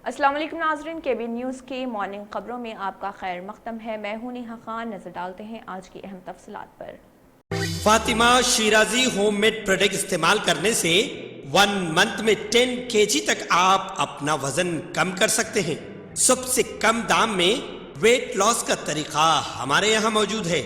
السلام علیکم ناظرین، KB نیوز کی مارننگ خبروں میں آپ کا خیر مقدم ہے۔ میں ہوں نیہا خان۔ نظر ڈالتے ہیں آج کی اہم تفصیلات پر۔ Fatima Shirazi home made product استعمال کرنے سے 1 منتھ میں 10 kg تک آپ اپنا وزن کم کر سکتے ہیں۔ سب سے کم دام میں ویٹ لاس کا طریقہ ہمارے یہاں موجود ہے،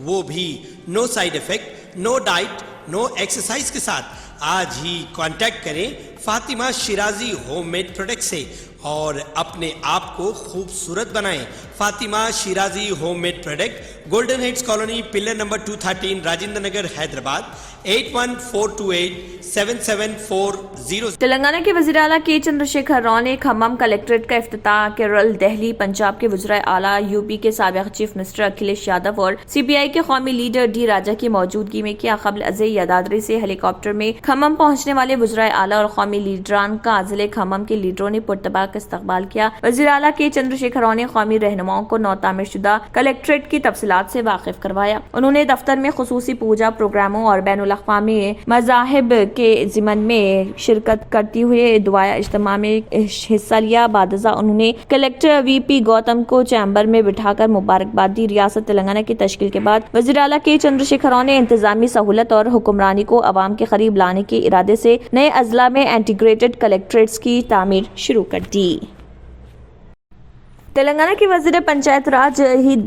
وہ بھی no side effect, no diet, no exercise کے ساتھ۔ آج ہی کانٹیکٹ کریں Fatima Shirazi home made product سے اور اپنے آپ کو خوبصورت بنائیں۔ Fatima Shirazi home made product, golden heights colony, pillar number 213، Rajendra Nagar, Hyderabad, 8142877440۔ Telangana کے وزیر اعلیٰ کے چندر شیکھر راؤ نے کھمم کلیکٹریٹ کا افتتاح کیرل، دہلی، پنجاب کے وزرائے اعلیٰ، UP کے سابق چیف منسٹر اکھلیش یادو اور CPI کے قومی لیڈر ڈی راجا کی موجودگی میں کیا۔ قبل ازیں یادادری سے ہیلی کاپٹر میں کھمم پہنچنے والے وزرائے اعلیٰ اور قومی لیڈران کا ضلع کھمم کے لیڈروں نے پرتپاک استقبال کیا۔ وزیر اعلیٰ کے چندر شیکھر راؤ نے قومی رہنماؤں کو نو تعمیر شدہ کلیکٹریٹ کی تفصیلات سے واقف کروایا۔ انہوں نے دفتر میں خصوصی پوجا پروگراموں اور بین الاقوامی مذاہب کے ضمن میں شرکت کرتے ہوئے دعائے اجتماع میں حصہ لیا۔ بعد ازاں انہوں نے کلیکٹر VP گوتم کو چیمبر میں بٹھا کر مبارکباد دی۔ ریاست تلنگانہ کی تشکیل کے بعد وزیر اعلیٰ کے چندر شیکھر راؤ نے انتظامی سہولت اور حکمرانی کو عوام کے قریب لانے کے ارادے سے نئے اضلاع میں انٹیگریٹڈ کلیکٹریٹس کی تعمیر شروع کر دی۔ تلنگانہ کے وزیر پنچایت راج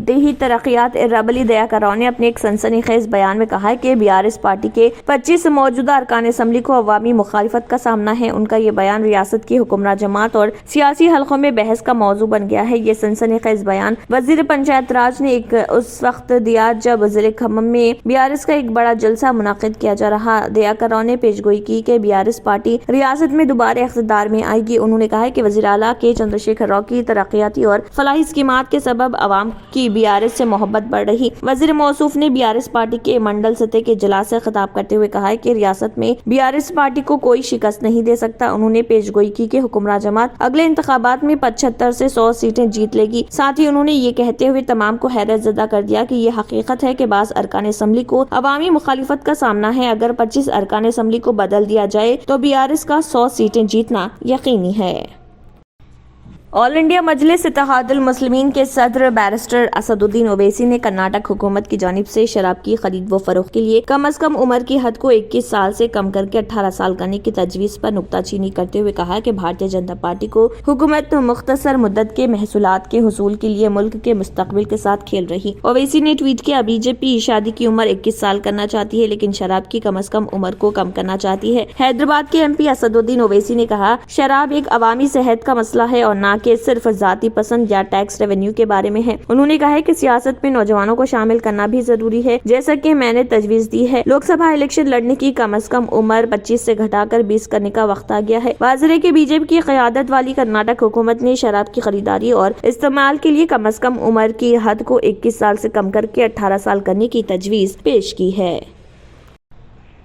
دیہی ترقیات ربلی دیاکر راؤ نے اپنے ایک سنسنی خیز بیان میں کہا ہے کہ BRS پارٹی کے 25 موجودہ ارکان اسمبلی کو عوامی مخالفت کا سامنا ہے۔ ان کا یہ بیان ریاست کی حکمراں جماعت اور سیاسی حلقوں میں بحث کا موضوع بن گیا ہے۔ یہ سنسنی خیز بیان وزیر پنچایت راج نے اس وقت دیا جب ضلع کھمم میں BRS کا ایک بڑا جلسہ منعقد کیا جا رہا۔ دیاکر راؤ نے پیشگوئی کی کہ BRS پارٹی ریاست میں دوبارہ اقتدار میں آئے گی۔ انہوں نے کہا کہ وزیر اعلیٰ کے چندر شیکھر راؤ کی ترقیاتی اور فلاحی اسکیمات کے سبب عوام کی BRS سے محبت بڑھ رہی۔ وزیر موصوف نے BRS پارٹی کے منڈل سطح کے اجلاس سے خطاب کرتے ہوئے کہا کہ ریاست میں BRS پارٹی کو کوئی شکست نہیں دے سکتا۔ انہوں نے پیشگوئی کی کہ حکمراں جماعت اگلے انتخابات میں 75 سے 100 سیٹیں جیت لے گی۔ ساتھ ہی انہوں نے یہ کہتے ہوئے تمام کو حیرت زدہ کر دیا کہ یہ حقیقت ہے کہ بعض ارکان اسمبلی کو عوامی مخالفت کا سامنا ہے۔ اگر 25 ارکان اسمبلی کو بدل دیا جائے تو BRS کا 100 سیٹیں جیتنا یقینی ہے۔ آل انڈیا مجلس اتحاد المسلمین کے صدر بیرسٹر اسد الدین اویسی نے کرناٹک حکومت کی جانب سے شراب کی خرید و فروخت کے لیے کم از کم عمر کی حد کو 21 سال سے کم کر کے 18 سال کرنے کی تجویز پر نکتہ چینی کرتے ہوئے کہا کہ بھارتیہ جنتا پارٹی کو حکومت مختصر مدت کے محصولات کے حصول کے لیے ملک کے مستقبل کے ساتھ کھیل رہی۔ اویسی نے ٹویٹ کیا، BJP شادی کی عمر 21 سال کرنا چاہتی ہے لیکن شراب کی کم از کم عمر کو کم کرنا چاہتی ہے۔ حیدرآباد کے MP اسد الدین اویسی نے کہا، شراب ایک عوامی صحت کا مسئلہ ہے اور نہ کہ صرف ذاتی پسند یا ٹیکس ریونیو کے بارے میں ہے۔ انہوں نے کہا کہ سیاست میں نوجوانوں کو شامل کرنا بھی ضروری ہے، جیسا کہ میں نے تجویز دی ہے۔ لوک سبھا الیکشن لڑنے کی کم از کم عمر 25 سے گھٹا کر 20 کرنے کا وقت آ گیا ہے۔ واضح ہے کہ BJP کی قیادت والی کرناٹک حکومت نے شراب کی خریداری اور استعمال کے لیے کم از کم عمر کی حد کو 21 سال سے کم کر کے 18 سال کرنے کی تجویز پیش کی ہے۔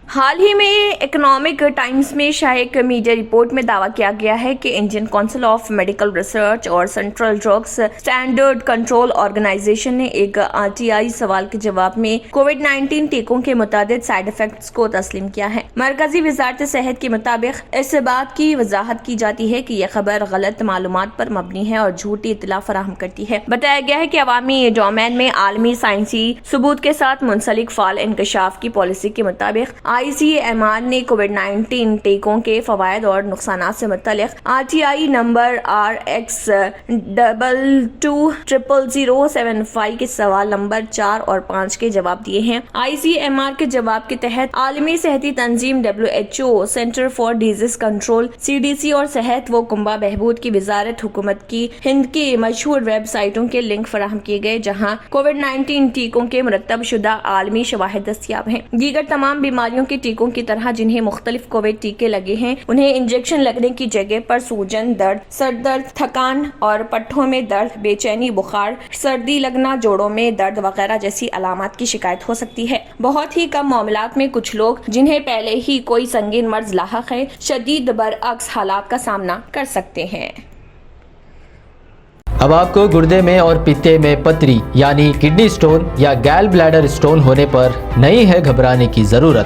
حال ہی میں اکنامک ٹائمز میں شائع ایک میڈیا رپورٹ میں دعویٰ کیا گیا ہے کہ Indian Council of Medical Research اور Central Drugs Standard Control Organisation نے ایک RTI سوال کے جواب میں COVID-19 ٹیکوں کے متعدد سائیڈ ایفیکٹس کو تسلیم کیا ہے۔ مرکزی وزارت صحت کے مطابق اس بات کی وضاحت کی جاتی ہے کہ یہ خبر غلط معلومات پر مبنی ہے اور جھوٹی اطلاع فراہم کرتی ہے۔ بتایا گیا ہے کہ عوامی ڈومین میں عالمی سائنسی ثبوت کے ساتھ منسلک فعال انکشاف کی پالیسی کے مطابق ICMR نے COVID-19 ٹیکوں کے فوائد اور نقصانات سے متعلق RTI نمبر RX220075 کے سوال نمبر 4 اور 5 کے جواب دیے ہیں۔ ICMR کے جواب کے تحت عالمی صحتی تنظیم WHO، centre for disease control CDC اور صحت و کنبہ بہبود کی وزارت حکومت کی ہند کی مشہور ویب سائٹوں کے لنک فراہم کیے گئے جہاں COVID-19 ٹیکوں کے مرتب شدہ عالمی شواہد دستیاب ہیں۔ دیگر تمام بیماریوں کے ٹیکوں کی طرح جنہیں مختلف کووڈ ٹیکے لگے ہیں انہیں انجیکشن لگنے کی جگہ پر سوجن، درد، سر درد، تھکان اور پٹھوں میں درد، بے چینی، بخار، سردی لگنا، جوڑوں میں درد وغیرہ جیسی علامات کی شکایت ہو سکتی ہے۔ بہت ہی کم معاملات میں کچھ لوگ جنہیں پہلے ہی کوئی سنگین مرض لاحق ہے شدید برعکس حالات کا سامنا کر سکتے ہیں۔ اب آپ کو گردے میں اور پتے میں پتری یعنی کڈنی سٹون یا گال بلیڈر سٹون ہونے پر نہیں ہے گھبرانے کی ضرورت۔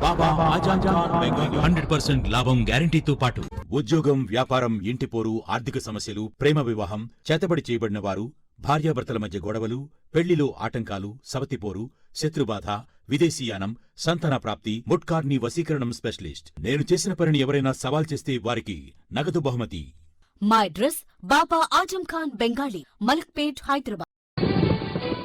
బాబా ఆజాద్ ఖాన్ బెంగాలీ 100% లాభం గ్యారంటీతో పాటు ఉద్యోగం, వ్యాపారం, ఇంటి పోరు, ఆర్థిక సమస్యలు, ప్రేమ వివాహం, చేతబడి చేయబడిన వారు, భార్యాభర్తల మధ్య గొడవలు, పెళ్లిలో ఆటంకాలు, సవతిపోరు, శత్రుబాధ, విదేశీయానం, సంతాన ప్రాప్తి, ముట్కార్ని వశీకరణం స్పెషలిస్ట్. నేను చేసిన పనిని ఎవరైనా సవాల్ చేస్తే వారికి నగదు బహుమతి. మా అడ్రస్ బాబా ఆజం ఖాన్ బెంగాలీ, మలక్పేట్, హైదరాబాద్.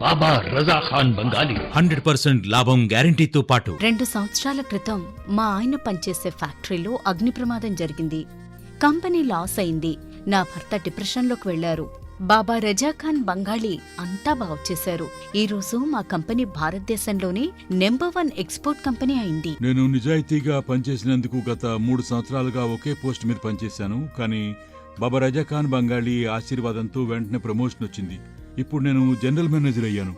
బాబా రజా ఖాన్ బంగాలీ 100% లాభం గ్యారంటీతో పాటు 2 సంవత్సరాల క్రితం మా ఆయన పనిచేసే ఫ్యాక్టరీలో అగ్ని ప్రమాదం జరిగింది. కంపెనీ లాస్ అయింది. నా భర్త డిప్రెషన్లోకి వెళ్లారు. బాబా రజా ఖాన్ బంగాళీ అంతా బాగు చేశారు. ఈ రోజు మా కంపెనీ భారతదేశంలోనే నెంబర్ 1 ఎక్స్పోర్ట్ కంపెనీ అయింది. నేను నిజాయితీగా పనిచేసినందుకు గత 3 సంవత్సరాలుగా ఒకే పోస్ట్ మీద పనిచేశాను. కానీ బాబా రజా ఖాన్ బంగాళీ ఆశీర్వాదంతో వెంటనే ప్రమోషన్ వచ్చింది. ఇప్పుడు నేను జనరల్ మేనేజర్ అయ్యాను.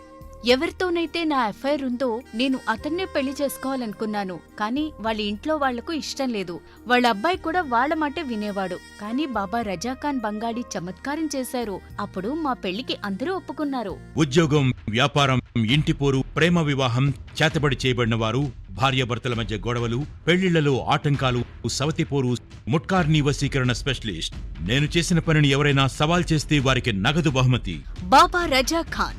ఎవరితోనైతే నా ఎఫ్ఐఆర్ ఉందో నేను అతన్నే పెళ్లి చేసుకోవాలనుకున్నాను. కానీ వాళ్ళ ఇంట్లో వాళ్లకు ఇష్టం లేదు. వాళ్ళ అబ్బాయి కూడా వాళ్ళ మాటే వినేవాడు. కానీ బాబా రజా ఖాన్ బంగాళీ చమత్కారం చేశారు. అప్పుడు మా పెళ్లికి అందరూ ఒప్పుకున్నారు. ఉద్యోగం, వ్యాపారం, ఇంటి పోరు, ప్రేమ వివాహం, చేతబడి చేయబడిన వారు, భార్యాభర్తల మధ్య గొడవలు, పెళ్లిళ్లలో ఆటంకాలు, సవతిపోరు, ముట్కార్ని వశీకరణ స్పెషలిస్ట్. నేను చేసిన పనిని ఎవరైనా సవాల్ చేస్తే వారికి నగదు బహుమతి. బాబా రజా ఖాన్,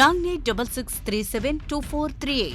9866372438.